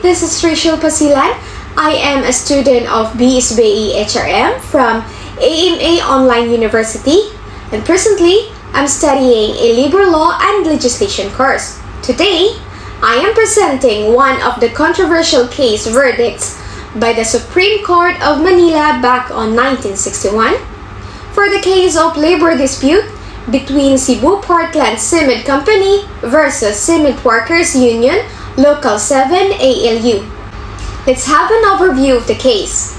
this is Rachel Pasilan. I am a student of BSBE HRM from AMA Online University, and presently I'm studying a Labor Law and Legislation course. Today, I am presenting one of the controversial case verdicts by the Supreme Court of Manila back on 1961 for the case of labor dispute between Cebu Portland Cement Company versus Cement Workers Union Local 7 ALU. Let's have an overview of the case.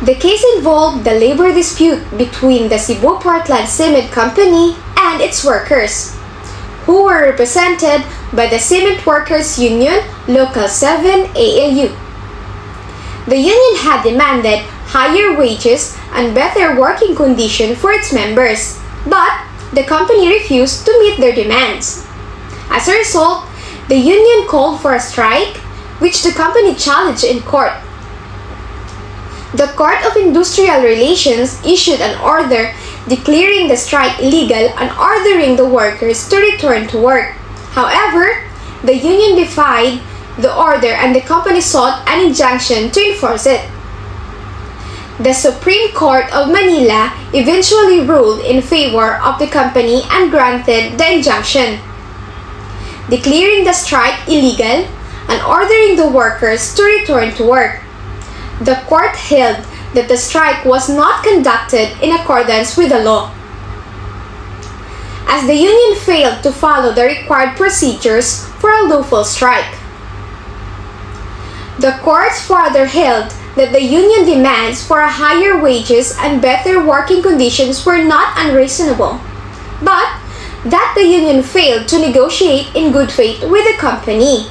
The case involved the labor dispute between the Cebu Portland Cement Company and its workers, who were represented by the Cement Workers Union Local 7 ALU. The union had demanded higher wages and better working conditions for its members, but the company refused to meet their demands. As a result, the union called for a strike, which the company challenged in court. The Court of Industrial Relations issued an order declaring the strike illegal and ordering the workers to return to work. However, the union defied the order and the company sought an injunction to enforce it. The Supreme Court of Manila eventually ruled in favor of the company and granted the injunction, declaring the strike illegal and ordering the workers to return to work. The court held that the strike was not conducted in accordance with the law, as the union failed to follow the required procedures for a lawful strike. The court further held that the union demands for higher wages and better working conditions were not unreasonable, but that the union failed to negotiate in good faith with the company.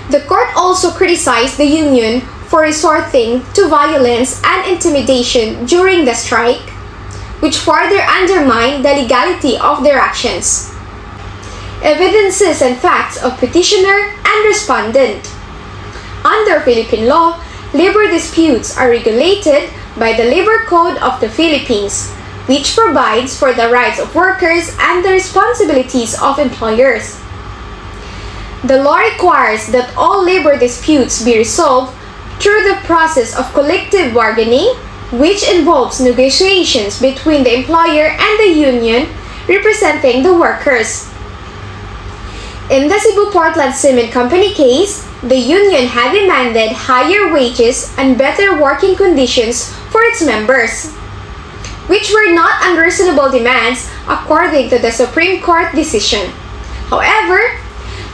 The court also criticized the union for resorting to violence and intimidation during the strike, which further undermined the legality of their actions. Evidences and facts of petitioner and respondent. Under Philippine law, labor disputes are regulated by the Labor Code of the Philippines, which provides for the rights of workers and the responsibilities of employers. The law requires that all labor disputes be resolved through the process of collective bargaining, which involves negotiations between the employer and the union representing the workers. In the Cebu Portland Cement Company case, the union had demanded higher wages and better working conditions for its members, which were not unreasonable demands according to the Supreme Court decision. However,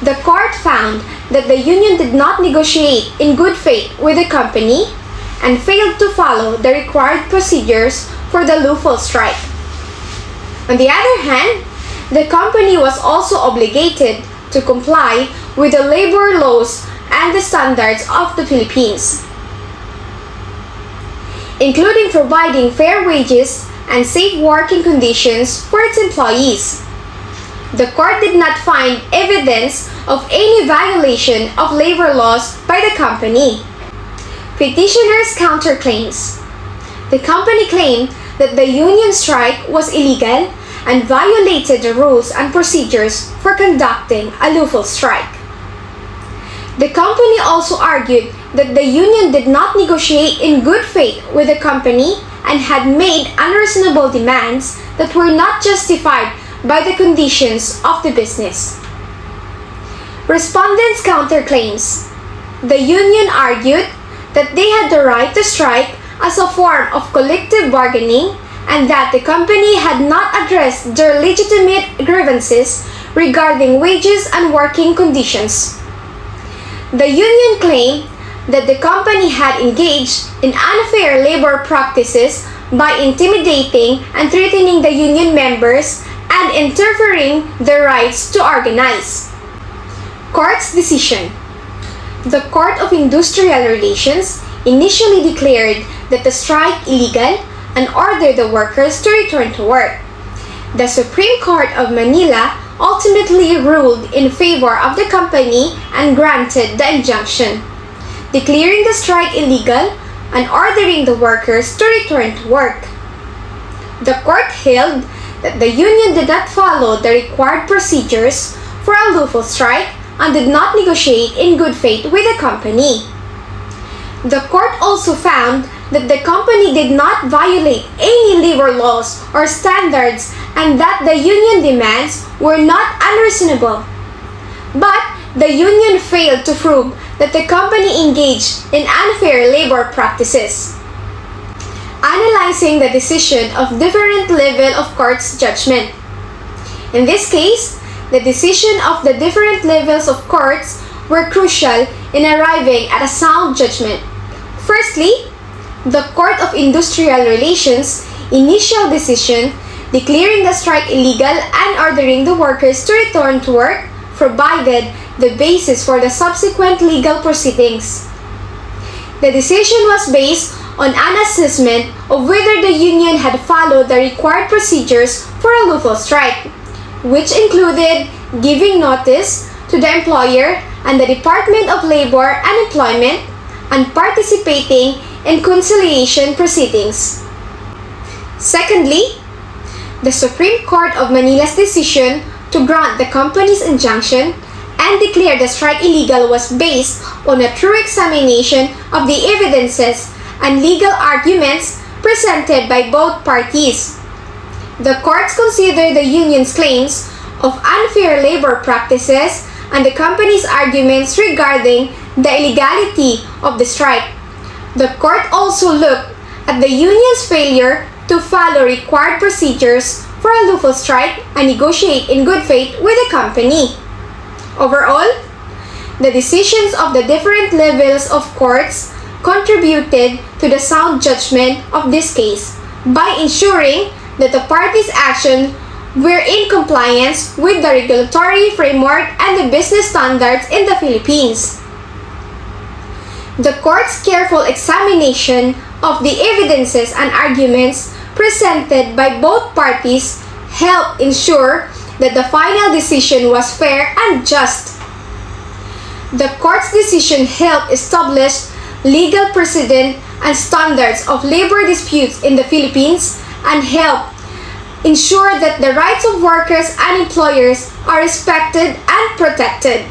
the court found that the union did not negotiate in good faith with the company and failed to follow the required procedures for the lawful strike. On the other hand, the company was also obligated to comply with the labor laws and the standards of the Philippines, including providing fair wages and safe working conditions for its employees. The court did not find evidence of any violation of labor laws by the company. Petitioners' counterclaims. The company claimed that the union strike was illegal and violated the rules and procedures for conducting a lawful strike. The company also argued that the union did not negotiate in good faith with the company and had made unreasonable demands that were not justified by the conditions of the business. Respondents' counterclaims. The union argued that they had the right to strike as a form of collective bargaining and that the company had not addressed their legitimate grievances regarding wages and working conditions. The union claimed that the company had engaged in unfair labor practices by intimidating and threatening the union members and interfering their rights to organize. Court's decision. The Court of Industrial Relations initially declared that the strike illegal and ordered the workers to return to work. The Supreme Court of Manila ultimately ruled in favor of the company and granted the injunction, declaring the strike illegal and ordering the workers to return to work. The court held that the union did not follow the required procedures for a lawful strike and did not negotiate in good faith with the company. The court also found that the company did not violate any labor laws or standards and that the union demands were not unreasonable. But the union failed to prove that the company engaged in unfair labor practices. Analyzing the decision of different level of court's judgment. In this case, the decision of the different levels of courts were crucial in arriving at a sound judgment. Firstly, the Court of Industrial Relations' initial decision declaring the strike illegal and ordering the workers to return to work provided the basis for the subsequent legal proceedings. The decision was based on an assessment of whether the union had followed the required procedures for a lawful strike, which included giving notice to the employer and the Department of Labor and Employment and participating in conciliation proceedings. Secondly, the Supreme Court of Manila's decision to grant the company's injunction and declare the strike illegal was based on a true examination of the evidences and legal arguments presented by both parties. The courts considered the union's claims of unfair labor practices and the company's arguments regarding the illegality of the strike. The court also looked at the union's failure to follow required procedures for a lawful strike and negotiate in good faith with the company. Overall, the decisions of the different levels of courts contributed to the sound judgment of this case by ensuring that the parties' actions were in compliance with the regulatory framework and the business standards in the Philippines. The court's careful examination of the evidences and arguments presented by both parties helped ensure that the final decision was fair and just. The court's decision helped establish legal precedent and standards of labor disputes in the Philippines and helped ensure that the rights of workers and employers are respected and protected.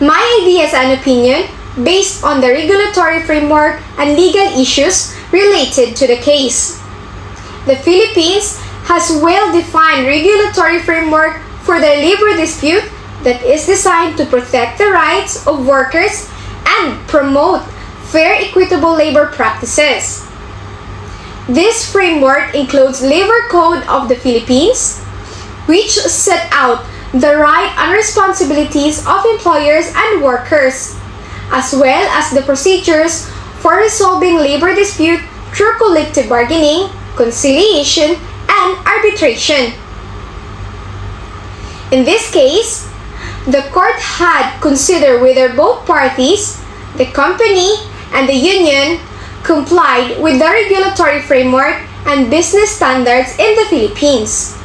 My ideas and opinion based on the regulatory framework and legal issues related to the case. The Philippines has well-defined regulatory framework for the labor dispute that is designed to protect the rights of workers and promote fair, equitable labor practices. This framework includes Labor Code of the Philippines, which set out the rights and responsibilities of employers and workers, as well as the procedures for resolving labor dispute through collective bargaining, conciliation, and arbitration. In this case, the court had considered whether both parties, the company and the union, complied with the regulatory framework and business standards in the Philippines.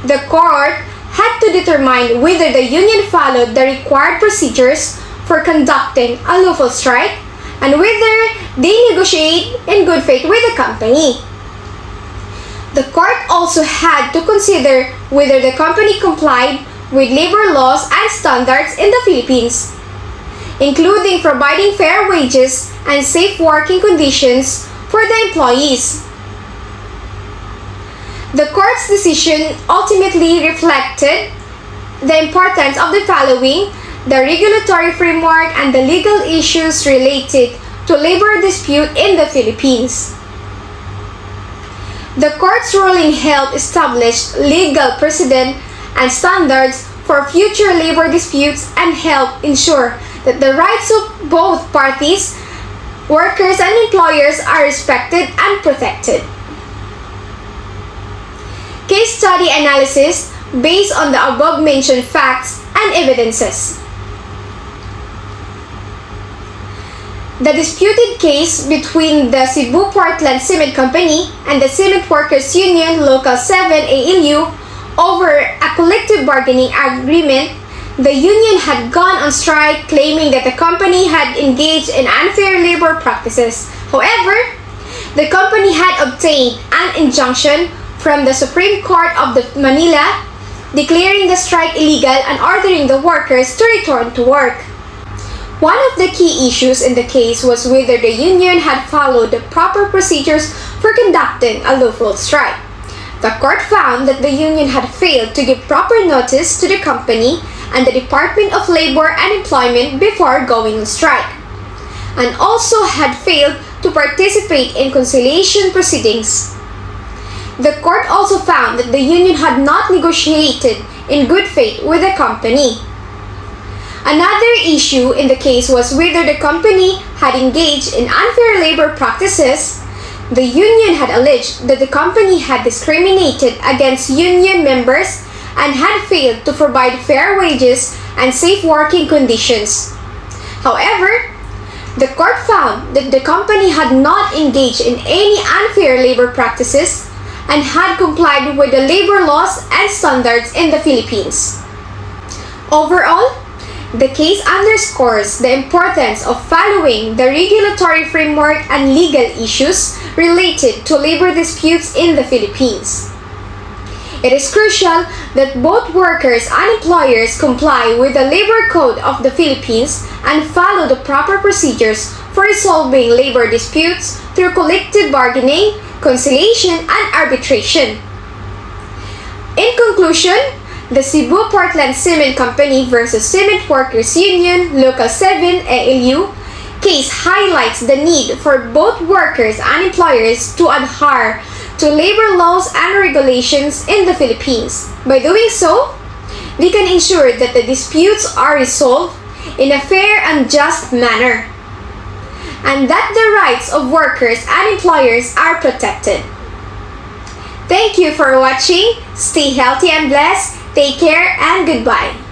The court had to determine whether the union followed the required procedures for conducting a lawful strike and whether they negotiate in good faith with the company. The court also had to consider whether the company complied with labor laws and standards in the Philippines, including providing fair wages and safe working conditions for the employees. The court's decision ultimately reflected the importance of the following: the regulatory framework and the legal issues related to labor dispute in the Philippines. The court's ruling helped establish legal precedent and standards for future labor disputes and helped ensure that the rights of both parties, workers and employers, are respected and protected. Case study analysis based on the above-mentioned facts and evidences. The disputed case between the Cebu Portland Cement Company and the Cement Workers Union Local 7 ALU over a collective bargaining agreement. The union had gone on strike claiming that the company had engaged in unfair labor practices. However, the company had obtained an injunction from the Supreme Court of Manila, declaring the strike illegal and ordering the workers to return to work. One of the key issues in the case was whether the union had followed the proper procedures for conducting a lawful strike. The court found that the union had failed to give proper notice to the company and the Department of Labor and Employment before going on strike, and also had failed to participate in conciliation proceedings. The court also found that the union had not negotiated in good faith with the company. Another issue in the case was whether the company had engaged in unfair labor practices. The union had alleged that the company had discriminated against union members and had failed to provide fair wages and safe working conditions. However, the court found that the company had not engaged in any unfair labor practices and had complied with the labor laws and standards in the Philippines. Overall, the case underscores the importance of following the regulatory framework and legal issues related to labor disputes in the Philippines. It is crucial that both workers and employers comply with the Labor Code of the Philippines and follow the proper procedures for resolving labor disputes through collective bargaining, conciliation, and arbitration. In conclusion, the Cebu Portland Cement Company versus Cement Workers Union Local 7 ALU case highlights the need for both workers and employers to adhere to labor laws and regulations in the Philippines. By doing so, we can ensure that the disputes are resolved in a fair and just manner, and that the rights of workers and employers are protected. Thank you for watching. Stay healthy and blessed. Take care and goodbye.